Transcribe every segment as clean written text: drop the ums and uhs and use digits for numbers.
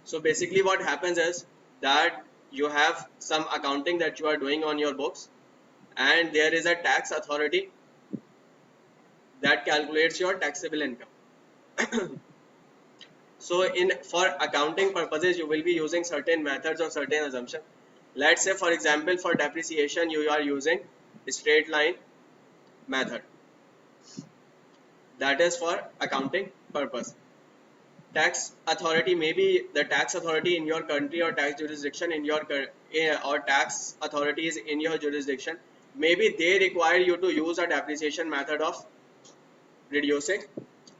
So basically what happens is that you have some accounting that you are doing on your books, and there is a tax authority that calculates your taxable income. So for accounting purposes, you will be using certain methods or certain assumptions. Let's say, for example, for depreciation, you are using straight line method. That is for accounting purpose. Tax authority, maybe the tax authority in your country or tax jurisdiction in your or tax authorities in your jurisdiction, maybe they require you to use a depreciation method of reducing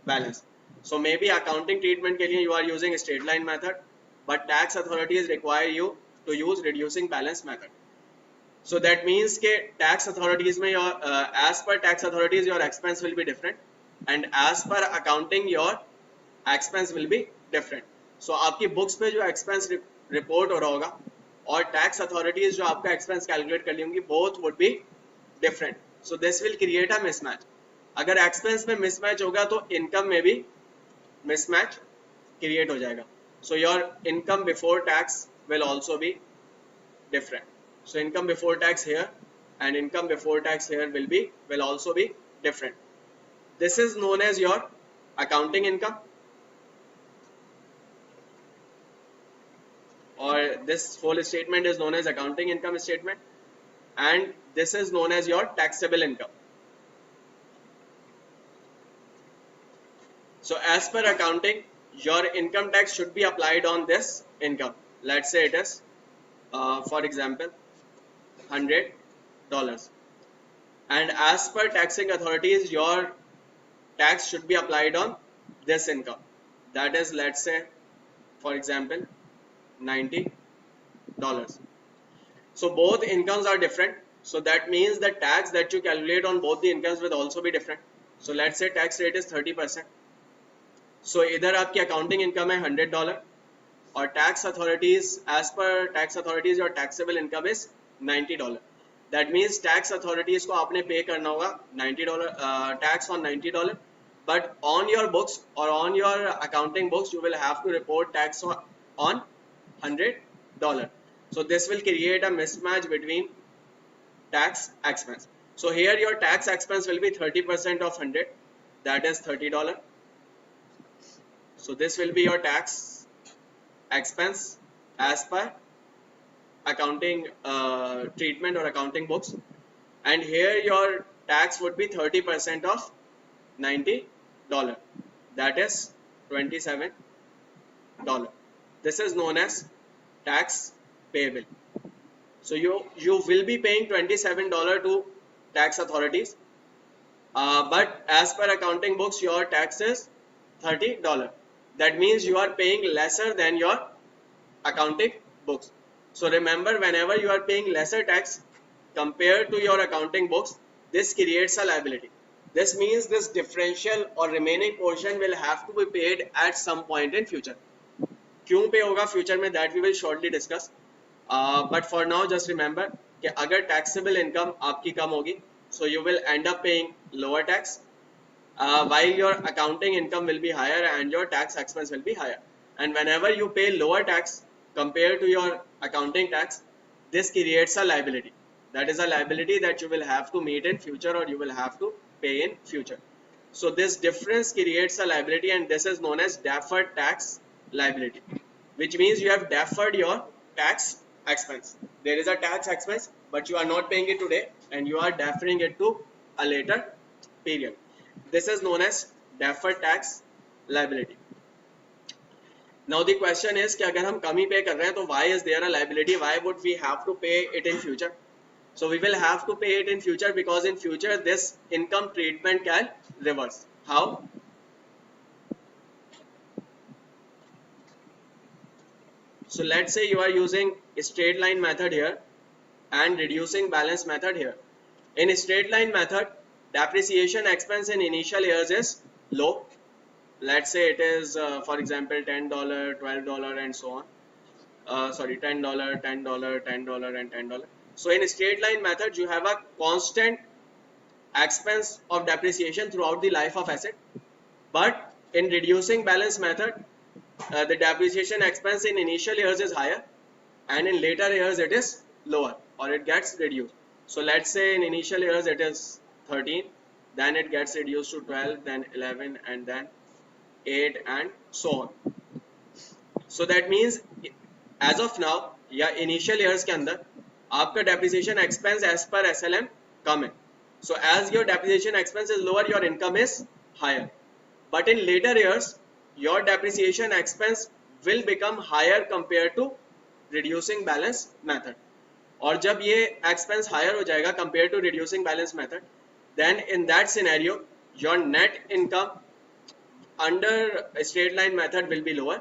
balance. So maybe accounting treatment के लिए you are using straight line method, but tax authorities require you to use reducing balance method. So that means के tax authorities में your as per tax authorities your expense will be different, and as per accounting your expense will be different. So आपकी books पे जो expense report हो रहा होगा और tax authorities जो आपका expense calculate कर ली होंगी, both would be different. So this will create a mismatch. अगर expense में mismatch होगा तो income में भी mismatch create हो जाएगा. So your income before tax will also be different. So income before tax here and income before tax here will also be different. This is known as your accounting income, or this whole statement is known as accounting income statement, and this is known as your taxable income. So as per accounting, your income tax should be applied on this income. Let's say it is for example $100, and as per taxing authorities your tax should be applied on this income. That is, let's say for example $90. So both incomes are different, so that means the tax that you calculate on both the incomes will also be different. So let's say tax rate is 30%. So इधर आपकी accounting income है $100 और tax authorities, as per tax authorities your taxable income is $90. That means tax authorities को आपने pay करना होगा $90 tax on $90, but on your books or on your accounting books you will have to report tax on $100. So this will create a mismatch between tax expense. So here your tax expense will be 30% of 100, that is $30. So this will be your tax expense as per accounting treatment or accounting books, and here your tax would be 30% of $90, that is $27. This is known as tax payable. So you will be paying $27 to tax authorities, but as per accounting books your tax is $30. That means you are paying lesser than your accounting books. So remember, whenever you are paying lesser tax compared to your accounting books, this creates a liability. This means this differential or remaining portion will have to be paid at some point in future. क्यों पे होगा future में, that we will shortly discuss. But for now just remember कि अगर taxable income आपकी कम होगी, so you will end up paying lower tax, while your accounting income will be higher and your tax expense will be higher. And whenever you pay lower tax compared to your accounting tax, this creates a liability. That is a liability that you will have to meet in future or you will have to pay in future. So this difference creates a liability, and this is known as deferred tax liability, which means you have deferred your tax expense. There is a tax expense but you are not paying it today and you are deferring it to a later period. This is known as deferred tax liability. Now the question is कि अगर हम कम ही pay कर रहे हैं तो why is there a liability? Why would we have to pay it in future? So we will have to pay it in future because in future this income treatment can reverse. How? So let's say you are using a straight line method here and reducing balance method here. In a straight line method, depreciation expense in initial years is low. Let's say it is for example $10, $12 and so on. Sorry, $10, $10, $10 and $10. So in a straight line method you have a constant expense of depreciation throughout the life of asset, but in reducing balance method the depreciation expense in initial years is higher and in later years it is lower or it gets reduced. So let's say in initial years it is 13, then it gets reduced to 12, then 11 and then 8 and so on. So that means as of now या initial years के अंदर आपका depreciation expense as per SLM कम है. So as your depreciation expense is lower, your income is higher. But in later years, your depreciation expense will become higher compared to reducing balance method. और जब ये expense higher हो जाएगा compared to reducing balance method, then in that scenario, your net income under straight line method will be lower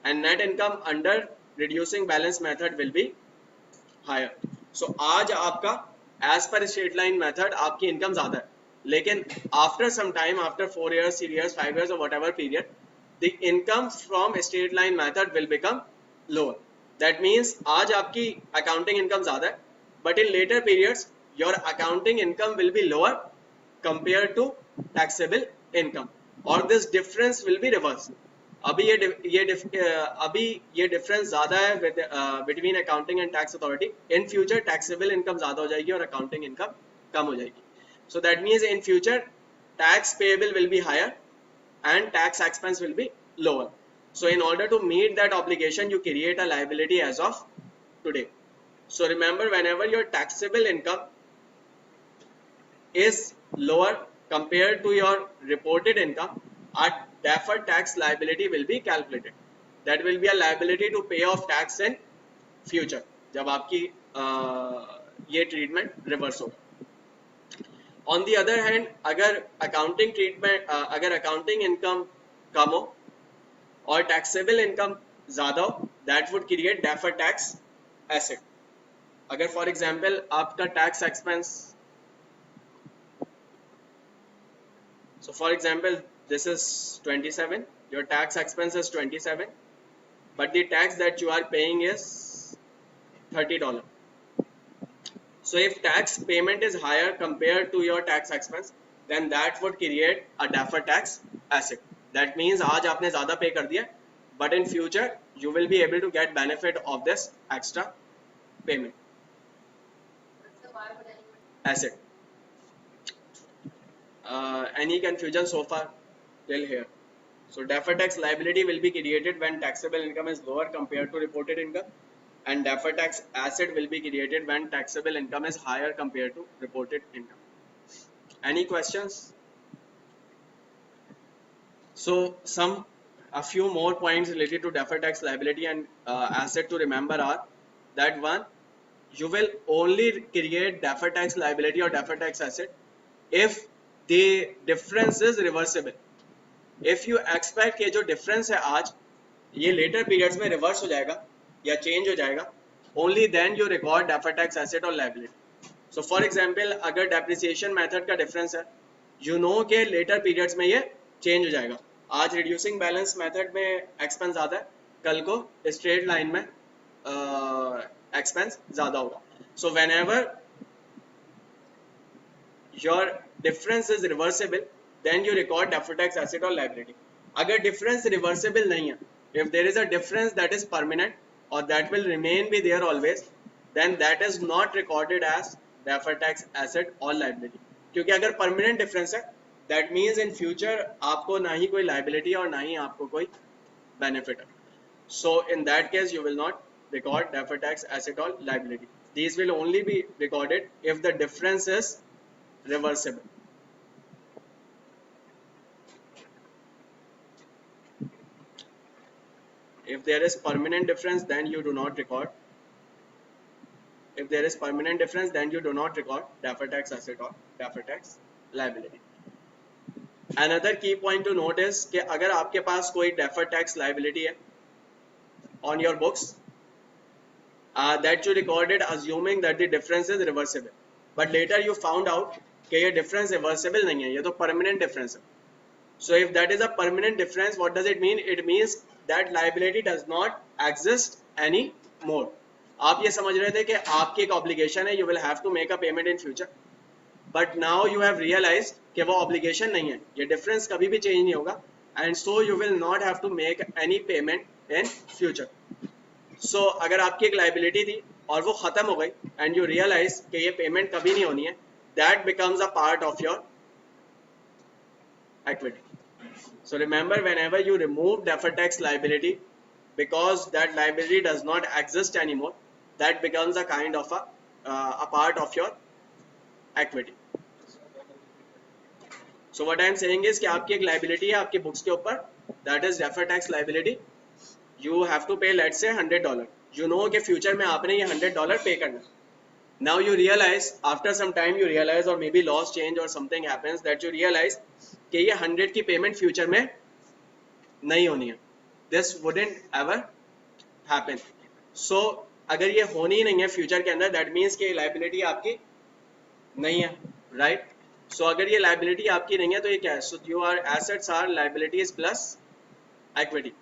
and net income under reducing balance method will be higher. So आज आपका as per straight line method आपकी income ज़्यादा है, लेकिन after some time, after 4 years, 3 years, 5 years or whatever period, the income from straight line method will become lower. That means आज आपकी accounting income ज़्यादा है, but in later periods your accounting income will be lower compared to taxable income, or this difference will be reversed. अभी ये difference ज़्यादा है between accounting and tax authority. In future taxable income ज़्यादा हो जाएगी और accounting income कम हो जाएगी. So that means in future tax payable will be higher and tax expense will be lower. So in order to meet that obligation, you create a liability as of today. So remember, whenever your taxable income is lower compared to your reported income, a deferred tax liability will be calculated. That will be a liability to pay off tax in future जब आपकी ये treatment reverse होगा. On the other hand, अगर accounting income कम हो और taxable income ज़्यादा हो, that would create deferred tax asset. अगर for example आपका tax expense, so for example this is 27, your tax expense is 27, but the tax that you are paying is $30. So if tax payment is higher compared to your tax expense, then that would create a deferred tax asset. That means आज आपने ज़्यादा pay कर दिया, but in future you will be able to get benefit of this extra payment. Asset. Any confusion so far till here? So deferred tax liability will be created when taxable income is lower compared to reported income, and deferred tax asset will be created when taxable income is higher compared to reported income. Any questions? So a few more points related to deferred tax liability and asset to remember are that one, you will only create deferred tax liability or deferred tax asset if the difference is reversible. If you expect कि जो difference है आज ये later periods में reverse हो जाएगा या change हो जाएगा, only then you record deferred tax asset or liability. So for example, अगर depreciation method का difference है, you know कि later periods में ये change हो जाएगा. आज reducing balance method में expense ज़्यादा है, कल को straight line में expense ज़्यादा होगा. So whenever your difference is reversible, then you record deferred tax asset or liability. अगर difference reversible नहीं है, if there is a difference that is permanent or that will remain be there always, then that is not recorded as deferred tax asset or liability. क्योंकि अगर permanent difference है, that means in future आपको ना ही कोई liability और ना ही आपको कोई benefit है. So in that case you will not record deferred tax asset or liability. These will only be recorded if the difference is reversible. If there is permanent difference, then you do not record. If there is permanent difference, then you do not record deferred tax asset or deferred tax liability. Another key point to note is कि अगर आपके पास कोई deferred tax liability है on your books, that you recorded assuming that the difference is reversible, but later you found out कि ये difference reversible नहीं है, ये तो permanent difference है. So if that is a permanent difference, what does it mean? It means that liability does not exist anymore. आप ये समझ रहे थे कि आपकी एक obligation है, you will have to make a payment in future, but now you have realized कि वो obligation नहीं है, ये difference कभी भी change नहीं होगा, and so you will not have to make any payment in future. So अगर आपकी एक liability थी और वो खत्म हो गई and you realize कि ये payment कभी नहीं होनी है, that becomes a part of your equity. So remember, whenever you remove deferred tax liability, because that liability does not exist anymore, that becomes a kind of a part of your equity. So what I am saying is कि आपकी एक liability है आपके books के ऊपर, that is deferred tax liability. You have to pay, let's say, $100. You know कि future में आपने ये $100 pay करना. Now you realize, after some time you realize, or maybe laws change or something happens that you realize कि ये 100 की payment future में नहीं होनी है. This wouldn't ever happen. So अगर ये होनी ही नहीं है फ्यूचर के अंदर, that means कि लाइबिलिटी आपकी नहीं है, right? So अगर ये लाइबिलिटी आपकी नहीं है तो ये क्या है? So your assets are liabilities plus equity.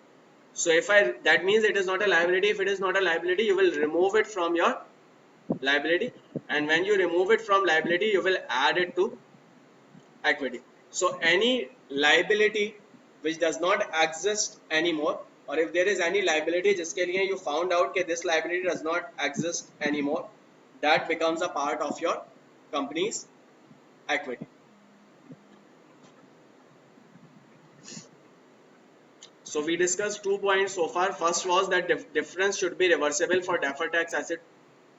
So if that means it is not a liability. If it is not a liability, you will remove it from your liability, and when you remove it from liability, you will add it to equity. So any liability which does not exist anymore, or if there is any liability जिसके लिए you found out that this liability does not exist anymore, that becomes a part of your company's equity. So we discussed 2 points so far. First was that difference should be reversible for deferred tax asset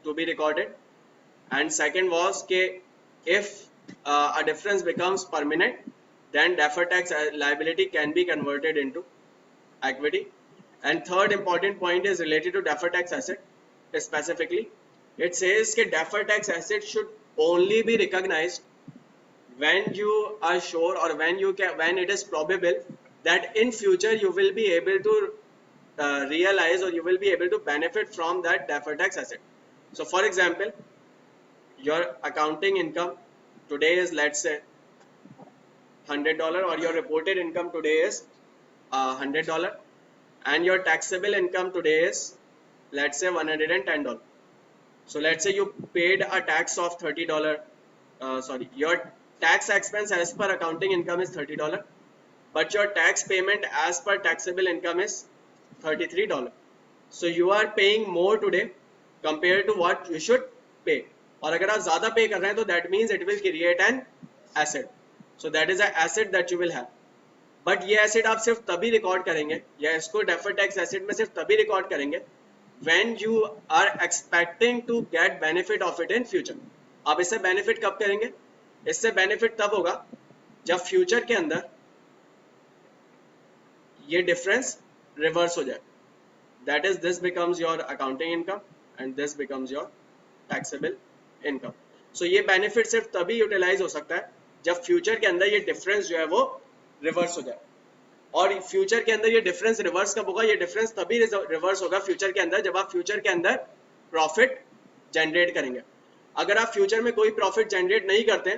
to be recorded, and second was that if a difference becomes permanent, then deferred tax liability can be converted into equity. And third important point is related to deferred tax asset specifically. It says that deferred tax asset should only be recognized when you are sure, or when it is probable that in future you will be able to realize, or you will be able to benefit from that deferred tax asset. So for example, your accounting income today is, let's say, $100, or your reported income today is $100, and your taxable income today is, let's say, $110. So let's say you paid a tax of $30. Your tax expense as per accounting income is $30, but your tax payment as per taxable income is $33. So you are paying more today compared to what you should pay. और अगर आप ज़्यादा पे कर रहे हैं तो that means it will create an asset. So that is an asset that you will have. But ये asset आप सिर्फ तभी रिकॉर्ड करेंगे, या इसको deferred tax asset में सिर्फ तभी रिकॉर्ड करेंगे when you are expecting to get benefit of it in future. आप इससे benefit कब करेंगे? इससे benefit तब होगा जब future के अंदर ये difference reverse हो जाए. That is, this becomes your accounting income and this becomes your taxable income. So ये benefit सिर्फ तभी utilize हो सकता है जब future के अंदर ये difference जो है वो reverse हो जाए. और फ्यूचर के अंदर ये डिफरेंस रिवर्स कब होगा? ये डिफरेंस तभी रिवर्स होगा फ्यूचर के अंदर जब आप फ्यूचर के अंदर प्रॉफिट जनरेट करेंगे. अगर आप फ्यूचर में कोई प्रॉफिट जनरेट नहीं करते,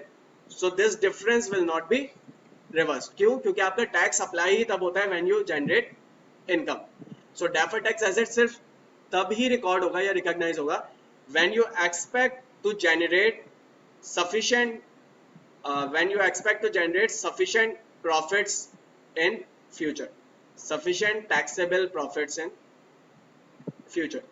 so this difference will not be reverse. क्यों? क्योंकि आपका टैक्स अप्लाई ही तब होता है when you generate income. So deferred tax asset सिर्फ तब ही रिकॉर्ड होगा या रिकॉग्नाइज होगा when you expect to generate sufficient profits in future, sufficient taxable profits in future.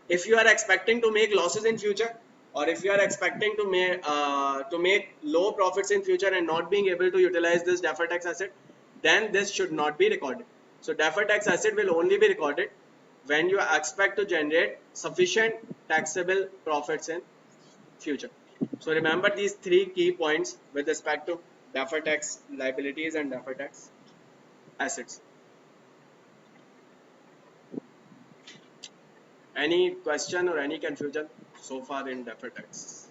If you are expecting to make losses in future, or if you are expecting to make low profits in future and not being able to utilize this deferred tax asset, then this should not be recorded. So deferred tax asset will only be recorded when you expect to generate sufficient taxable profits in future. So remember these three key points with respect to deferred tax liabilities and deferred tax assets. Any question or any confusion so far in deferred tax?